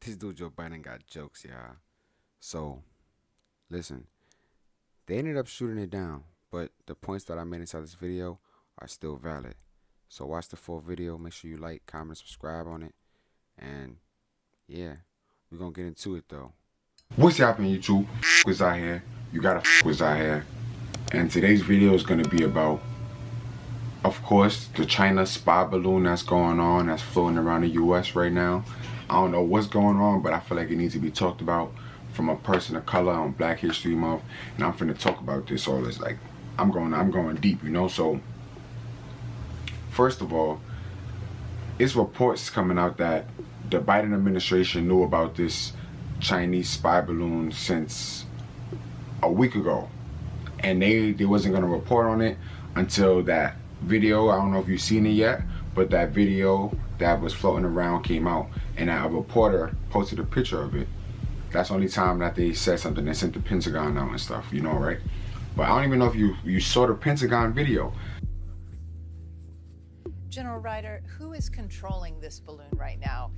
This dude Joe Biden got jokes, y'all. So, listen, they ended up shooting it down, but the points that I made inside this video are still valid. So watch the full video. Make sure you like, comment, subscribe on it. And yeah, we're gonna get into it though. What's happening, YouTube? Was out here. You gotta was out here. And today's video is gonna be about, of course, the China spy balloon that's going on, that's floating around the US right now. I don't know what's going on, but I feel like it needs to be talked about from a person of color on Black History Month. And I'm finna talk about this all this. Like, I'm going deep, you know? So first of all, it's reports coming out that the Biden administration knew about this Chinese spy balloon since a week ago, and they wasn't going to report on it until that video. I don't know if you've seen it yet, but that video that was floating around came out, and a reporter posted a picture of it. That's the only time that they said something. They sent the Pentagon out and stuff, you know, right? But I don't even know if you saw the Pentagon video. General Ryder, who is controlling this balloon right now?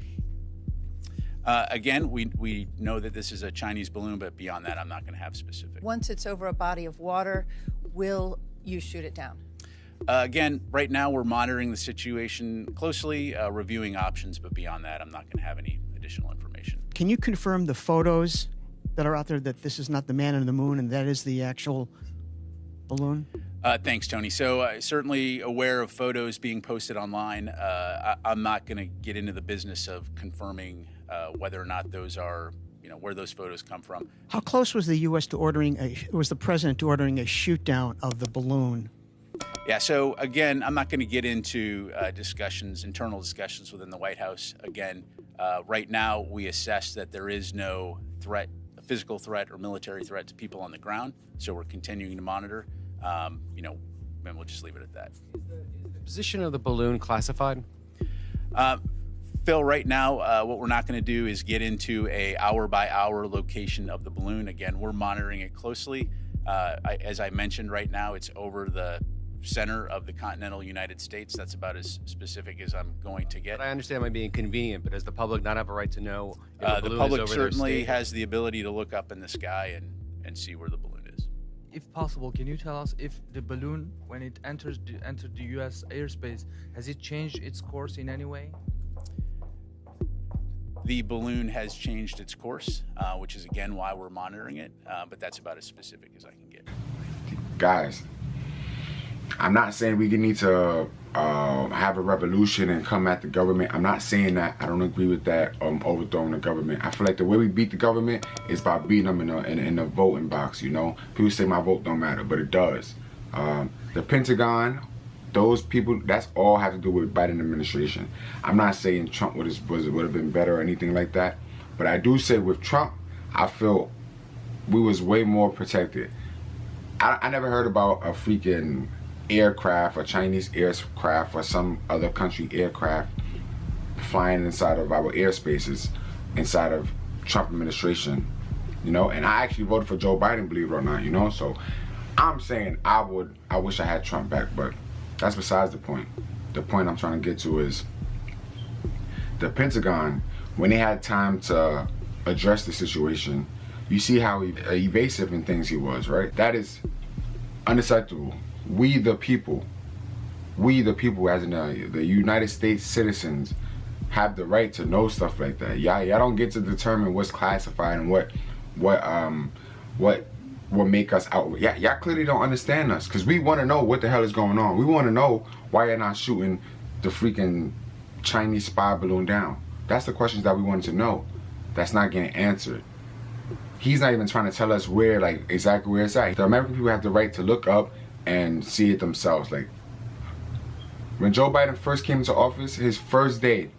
Again, we know that this is a Chinese balloon, but beyond that, I'm not going to have specifics. Once it's over a body of water, will you shoot it down? Again, right now we're monitoring the situation closely, reviewing options, but beyond that, I'm not going to have any additional information. Can you confirm the photos that are out there that this is not the man on the moon and that is the actual balloon? Thanks, Tony. So certainly aware of photos being posted online. I'm not going to get into the business of confirming whether or not those are, where those photos come from. How close was the U.S. to was the president to ordering a shoot down of the balloon? Yeah, so again, I'm not going to get into internal discussions within the White House. Again, right now we assess that there is no threat, a physical threat or military threat to people on the ground. So we're continuing to monitor. And we'll just leave it at that. Is the position of the balloon classified? Phil, right now, what we're not going to do is get into a hour-by-hour location of the balloon. Again, we're monitoring it closely. As I mentioned, right now, it's over the center of the continental United States. That's about as specific as I'm going to get. But I understand it might be inconvenient, but does the public not have a right to know if the balloon public is over their certainly state? has the ability to look up in the sky and see where the balloon is. If possible, can you tell us if the balloon, when it entered the U.S. airspace, has it changed its course in any way? The balloon has changed its course, which is again why we're monitoring it, but that's about as specific as I can get. Guys, I'm not saying we need to have a revolution and come at the government. I'm not saying that. I don't agree with that, overthrowing the government. I feel like the way we beat the government is by beating them in the voting box, you know? People say my vote don't matter, but it does. The Pentagon, those people, that's all have to do with Biden administration. I'm not saying Trump would have been better or anything like that, but I do say with Trump, I feel we was way more protected. I never heard about a freaking aircraft, a Chinese aircraft or some other country aircraft flying inside of our airspaces inside of Trump administration, and I actually voted for Joe Biden, believe it or not, so I'm saying I wish I had Trump back, but that's besides the point. The point I'm trying to get to is the Pentagon, when they had time to address the situation, you see how evasive in things he was, right? That is unacceptable. We the people as in the United States citizens have the right to know stuff like that. Y'all don't get to determine what's classified and what will make us out. Y'all clearly don't understand us, because we want to know what the hell is going on. We want to know why you're not shooting the freaking Chinese spy balloon down. That's the questions that we wanted to know. That's not getting answered. He's not even trying to tell us where, exactly where it's at. The American people have the right to look up and see it themselves. Like, when Joe Biden first came into office, his first day,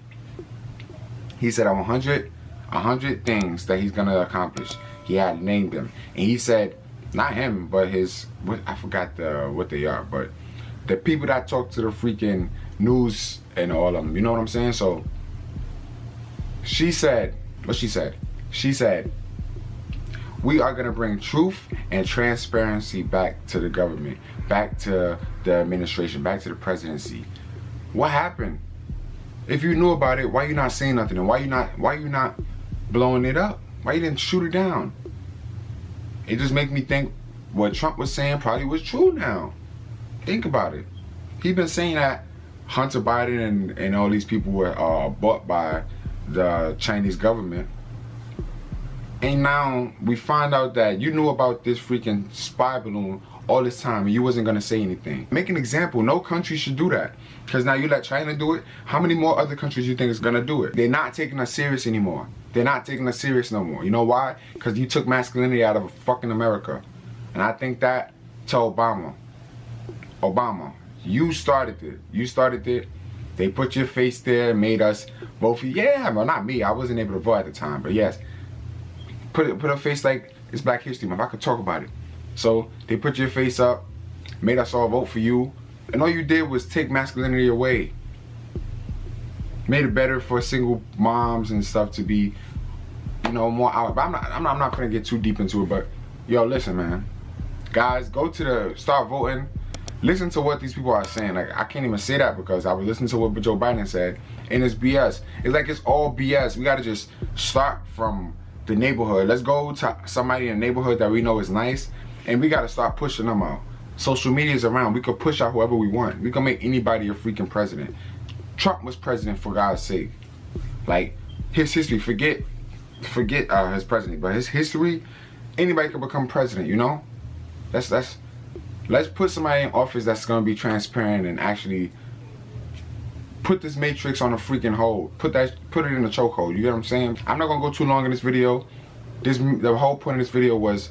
he said 100 things that he's gonna accomplish. He had named them, and he said, not him, but I forgot what they are, but the people that talk to the freaking news and all of them, you know what I'm saying? So she said, she said, we are going to bring truth and transparency back to the government, back to the administration, back to the presidency. What happened? If you knew about it, why you not saying nothing? And why you not blowing it up? Why you didn't shoot it down? It just makes me think what Trump was saying probably was true now. Think about it. He's been saying that Hunter Biden and all these people were bought by the Chinese government. And now we find out that you knew about this freaking spy balloon all this time and you wasn't gonna say anything. Make an example. No country should do that. Because now you let China do it. How many more other countries you think is gonna do it? They're not taking us serious anymore. They're not taking us serious no more. You know why? Because you took masculinity out of fucking America. And I think that to Obama, you started it. You started it. They put your face there, made us vote for you. Yeah, well, not me. I wasn't able to vote at the time. But yes, put a face like it's Black History Month. I could talk about it. So they put your face up, made us all vote for you. And all you did was take masculinity away. Made it better for single moms and stuff to be, you know, more out. But I'm not gonna get too deep into it. But yo, listen, man, guys, start voting. Listen to what these people are saying. Like, I can't even say that because I was listening to what Joe Biden said, and it's BS. It's like it's all BS. We gotta just start from the neighborhood. Let's go to somebody in the neighborhood that we know is nice, and we gotta start pushing them out. Social media is around. We could push out whoever we want. We can make anybody a freaking president. Trump was president for God's sake. Like, his history, forget his president, but his history, anybody can become president, you know? Let's put somebody in office that's gonna be transparent and actually put this matrix on a freaking hold. Put it in a chokehold. You get what I'm saying? I'm not gonna go too long in this video. The whole point of this video was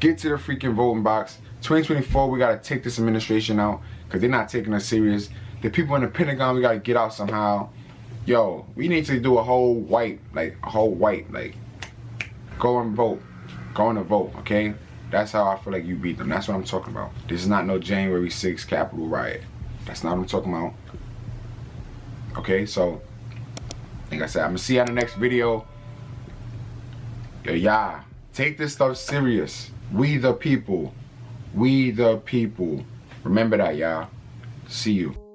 get to the freaking voting box. 2024, we gotta take this administration out because they're not taking us serious. The people in the Pentagon, we gotta get out somehow. Yo, we need to do a whole white, go and vote. Go and vote, okay? That's how I feel like you beat them. That's what I'm talking about. This is not no January 6th Capitol riot. That's not what I'm talking about. Okay, so, like I said, I'm gonna see you in the next video. Yeah, take this stuff serious. We the people. We the people. Remember that, y'all. See you.